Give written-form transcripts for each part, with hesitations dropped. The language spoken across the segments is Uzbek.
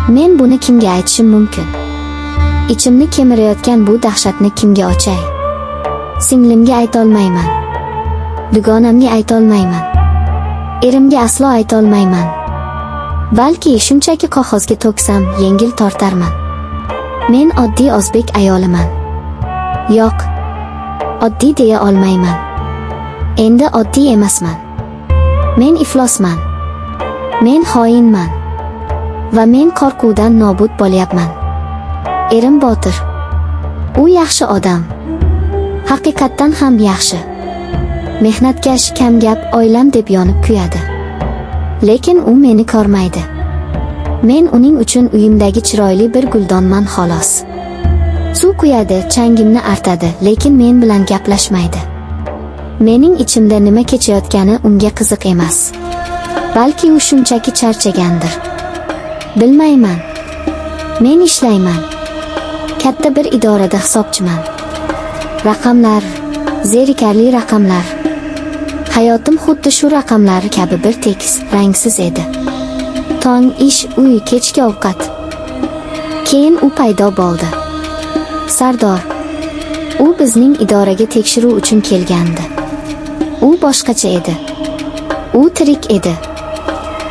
Men buni kimga aytishim mumkin? Ichimni kemirayotgan bu dahshatni kimga ochay? Singlimga aytolmayman. Dugonamga aytolmayman. Erimga aslo aytolmayman. Balki shunchaki qog'ozga to'ksam yengil tortarman. Men oddiy o'zbek ayoliman. Yo'q, oddiy deya olmayman. Endi oddiy emasman. Men iflosman. Men xoinman. Va men qo'rquvdan nobud bo'lyapman. Erim Botir. U yaxshi odam. Haqiqatdan ham yaxshi. Mehnatkash, kamgap, oilam deb yonib kuyadi. Lekin u meni ko'rmaydi. Men uning uchun uyimdagi chiroyli bir guldonman xolos. Suv quyadi, changimni artadi, lekin men bilan gaplashmaydi. Mening ichimda nima kechayotgani unga qiziq emas. Balki u shunchaki charchagandir. Bilmayman. Men ishlayman. Katta bir idorada hisobchiman. Raqamlar, zerikarli raqamlar. Hayotim xuddi shu raqamlar kabi bir tekis, rangsiz edi. Tong ish, uy, kechki ovqat. Keyin u paydo bo'ldi. Sardor. U bizning idoraga tekshiruv uchun kelgandi. U boshqacha edi. U tirik edi.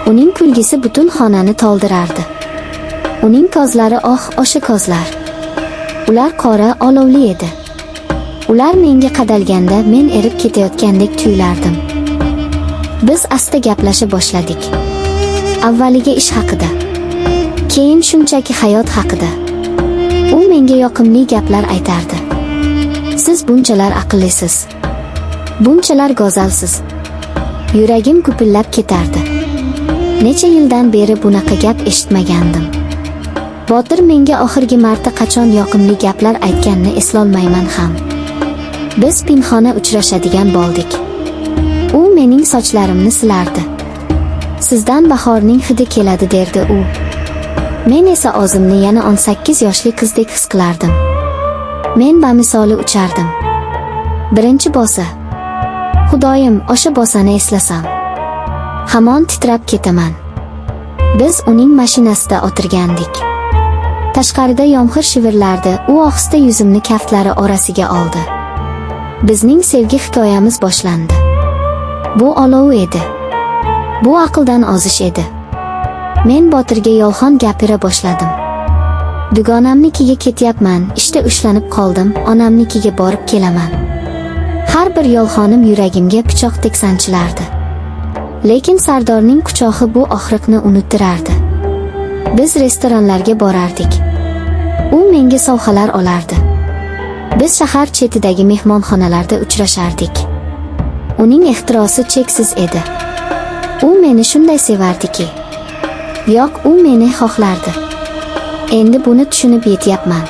Uning kulgisi butun xonani to'ldirardi. Uning ko'zlari o'sha ko'zlar. Ular qora, olovli edi. Ular menga qadalganda men erib ketayotgandek tuyulardim. Biz asta gaplasha boshladik. Avvaliga ish haqida, keyin shunchaki hayot haqida. U menga yoqimli gaplar aytardi. Siz bunchalar aqllisiz, bunchalar go'zalsiz. Yuragim gupillab ketardi. Necha yildan beri bunaqa gap eshitmagandim. Botir menga oxirgi marta qachon yoqimli gaplar aytganini eslolmayman ham. Biz pinhona uchrashadigan bo'ldik. U mening sochlarimni silardi. Sizdan bahorning hidi keladi derdi u. Men esa o'zimni yana 18 yoshli qizdek his qilardim. Men bamisoli uchardim. Birinchi bosa. Xudoyim, o'sha bosani eslasam. Hamon titrab ketaman. Biz uning mashinasida o'tirgandik. Tashqarida yomg'ir shivirlardi. U ohista yuzimni kaftlari orasiga oldi. Bizning sevgi hikoyamiz boshlandi. Bu olov edi. Bu aqldan ozish edi. Men Botirga yolg'on gapira boshladim. Dugonamnikiga ketyapman, ishda ushlanib qoldim, onamnikiga borib kelaman. Har bir yolg'onim yuragimga pichoqdek sanchilardi. Lekin Sardorning quchog'i bu og'riqni unuttirardi. Biz restoranlarga borardik. U menga sovg'alar olardi. Biz shahar chetidagi mehmonxonalarda uchrashardik. Uning ehtirosi cheksiz edi. U meni shunday sevardiki. Yo'q, u meni xohlardi. Endi buni tushunib yetyapman.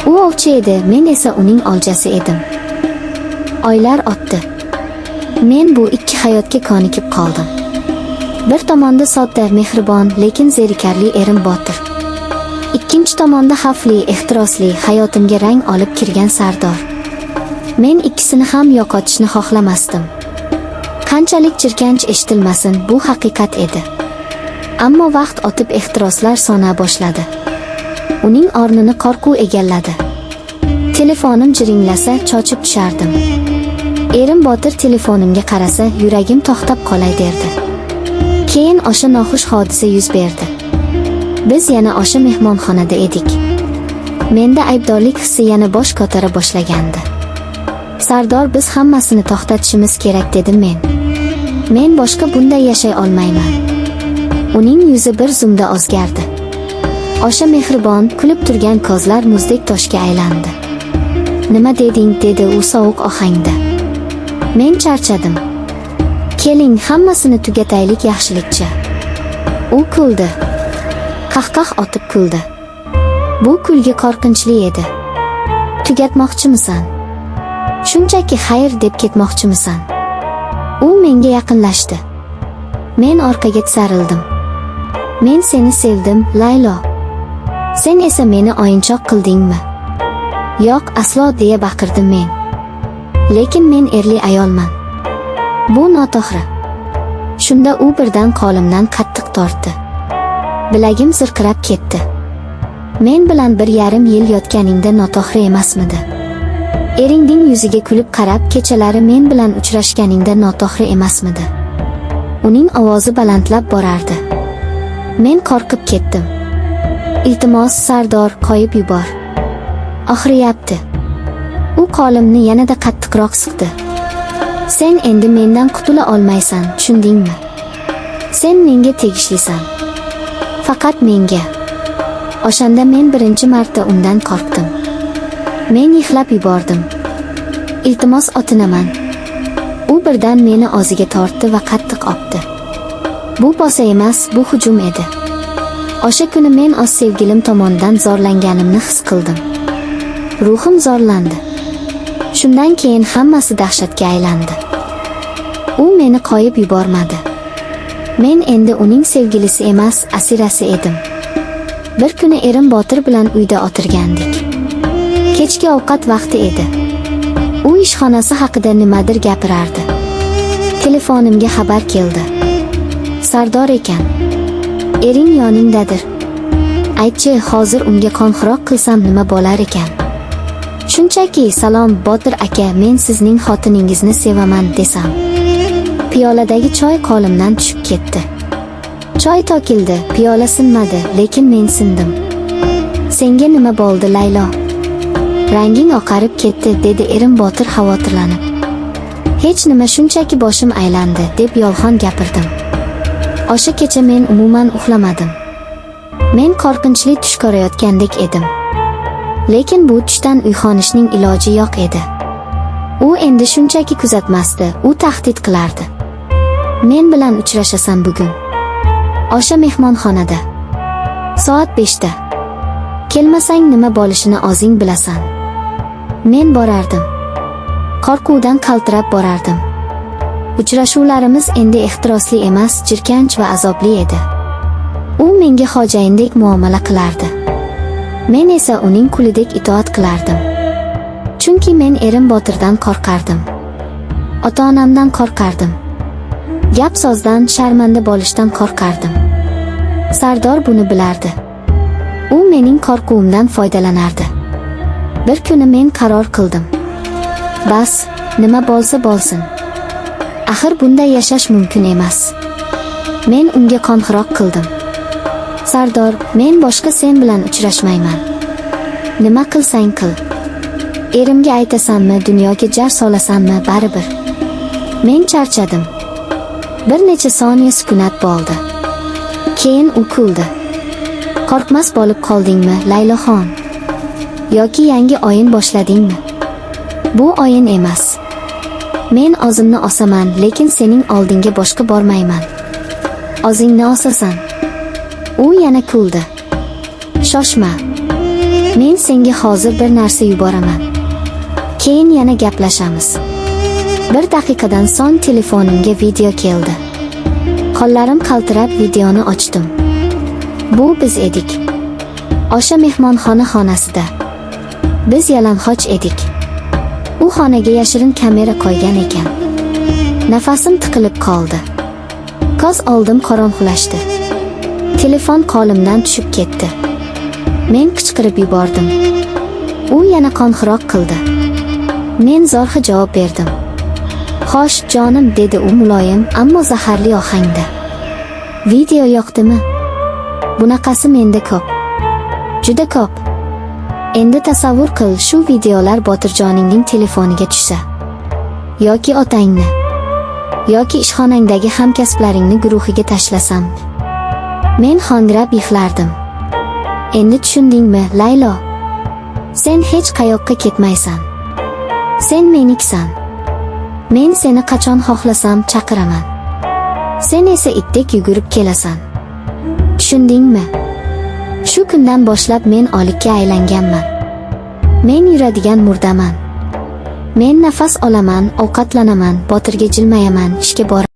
U ovchi edi, men esa uning oljasi edim. Oylar o'tdi. Men bu ikki hayotga ko'nikib qoldim. Bir tomonda sodda, mehribon, lekin zerikarli erim Botir. Ikkinchi tomonda xavfli, ehtirosli, hayotimga rang olib kirgan Sardor. Men ikkisini ham yo'qotishni xohlamasdim. Qanchalik jirkanch eshitilmasin, bu haqiqat edi. Ammo vaqt o'tib ehtiroslar sona boshladi. Uning o'rnini qo'rquv egalladi. Telefonim jiringlasa cho'chib tushardim. Erim Botir telefonimga qarasa, yuragim to'xtab qolay derdi. Keyin o'sha noxush hodisa yuz berdi. Biz yana o'sha mehmonxonada edik. Menda aybdorlik hissi yana bosh ko'tara boshlagandi. Sardor, biz hammasini to'xtatishimiz kerak dedim men. Men boshqa bunday yashay olmayman. Uning yuzi bir zumda o'zgardi. O'sha mehribon, kulib turgan ko'zlar muzdek toshga aylandi. Nima deding, dedi u sovuq ohangda. Men charchadim. Keling, hammasini tugataylik yaxshilikcha. U kuldi. Qahqah otib kuldi. Bu kulgi qo'rqinchli edi. Tugatmoqchimisan? Shunchaki xayr deb ketmoqchimisan? U menga yaqinlashdi. Men orqaga tisarildim. Men seni sevdim, Laylo. Sen esa meni o'yinchoq qildingmi? Yo'q, aslo deya baqirdim men. Lekin men erli ayolman. Bu noto'g'ri. Shunda u birdan qo'limdan qattiq tortdi. Bilagim zirqirab ketdi. Men bilan 1,5 yil yotganingda noto'g'ri emasmidi? Eringning yuziga kulib qarab, kechalari men bilan uchrashganingda noto'g'ri emasmidi? Uning ovozi balandlab borardi. Men qo'rqib ketdim. Iltimos, Sardor, qo'yib yubor. Og'riyapti. U qo'limni yanada qattiqroq siqdi. Sen endi mendan qutula olmaysan, tushundingmi? Sen menga tegishlisan. Faqat menga. O'shanda men birinchi marta undan qo'rqdim. Men yig'lab yubordim. Iltimos, otinaman. U birdan meni og'ziga tortdi va qattiq opdi. Bu bosa emas, bu hujum edi. O'sha kuni men o'z sevgilim tomonidan zo'rlanganimni his qildim. Ruhim zo'rlandi. Shundan keyin hammasi dahshatga aylandi. U meni qo'yib yubormadi. Men endi uning sevgilisi emas, asirasi edim. Bir kuni erim Botir bilan uyda o'tirgandik. Kechki ovqat vaqti edi. U ishxonasi haqida nimadir gapirardi. Telefonimga xabar keldi. Sardor ekan. Ering yoningdadir. Aytchi, hozir unga qo'ng'iroq qilsam nima bo'lar ekan? Shunchaki salom Botir aka, men sizning xotiningizni sevaman desam. Piyoladagi choy qo'limdan tushib ketdi. Choy to'kildi, piyola sinmadi, lekin men sindim. Senga nima bo'ldi, Laylo? Ranging oqarib ketdi, dedi erim Botir xavotirlanib. Hech nima, shunchaki boshim aylandi, deb yolg'on gapirdim. O'sha kecha men umuman uxlamadim. Men qo'rqinchli tush ko'rayotgandek edim. Lekin bu tushdan uyg'onishning iloji yo'q edi. U endi shunchaki kuzatmasdi, u tahdid qilardi. Men bilan uchrashasan bugun. O'sha mehmonxonada. Soat 5da. Kelmasang nima bo'lishini o'zing bilasan. Men borardim. Qo'rquvdan qaltirab borardim. Uchrashuvlarimiz endi ehtirosli emas, jirkanch va azobli edi. U menga xo'jayindek muomala qilardi. Men esa uning qulidek itoat qilardim. Chunki men erim Botirdan qo'rqardim. Ota-onamdan qo'rqardim. Gap so'zdan, sharmanda bo'lishdan qo'rqardim. Sardor buni bilardi. U mening qo'rquvimdan foydalanardi. Bir kuni men qaror qildim. Bas, nima bo'lsa bo'lsin. Axir bunday yashash mumkin emas. Men unga qo'ng'iroq qildim. Sardor, men boshqa sen bilan uchrashmayman. Nima qilsang qil. Erimga aytasanmi, dunyoga jar solasanmi, baribir. Men charchadim. Bir necha soniya sukunat bo'ldi. Keyin u kuldi. Qo'rqmas bo'lib qoldingmi, Layloxon? Yoki yangi o'yin boshladingmi? Bu o'yin emas. Men o'zimni osaman, lekin sening oldinga boshqa bormayman. O'zingni osasan. U yana kuldi. Shoshma. Men senga hozir bir narsa yuboraman. Keyin yana gaplashamiz. 1 daqiqadan so'ng telefonimga video keldi. Qo'llarim qaltirab videoni ochdim. Bu biz edik. O'sha mehmonxona xonasida. Biz yalang'och edik. U xonaga yashirin kamera qo'ygan ekan. Nafasim tiqilib qoldi. Ko'z oldim qorong'ulashdi. Telefon qo'limdan tushib ketdi. Men qichqirib yubordim. U yana qo'ng'iroq qildi. Men zo'rg'a javob berdim. Xo'sh, jonim, dedi u muloyim, ammo zaharli ohangda. Video yoqdimi? Bunaqasi menda ko'p. Juda ko'p. Endi tasavvur qil, shu videolar Botirjoningning telefoniga tushsa. Yoki otangni. Yoki ishxonangdagi hamkasblaringni guruhiga tashlasam. Men ho'ngrab yig'lardim. Endi tushundingmi, Laylo? Sen hech qayoqqa ketmaysan. Sen meniksan. Men seni qachon xohlasam chaqiraman. Sen esa itdek yugurib kelasan. Tushundingmi? Shu kundan boshlab men o'likka aylanganman. Men yuradigan murdaman. Men nafas olaman, ovqatlanaman, Botirga jilmayaman, ishga boraman.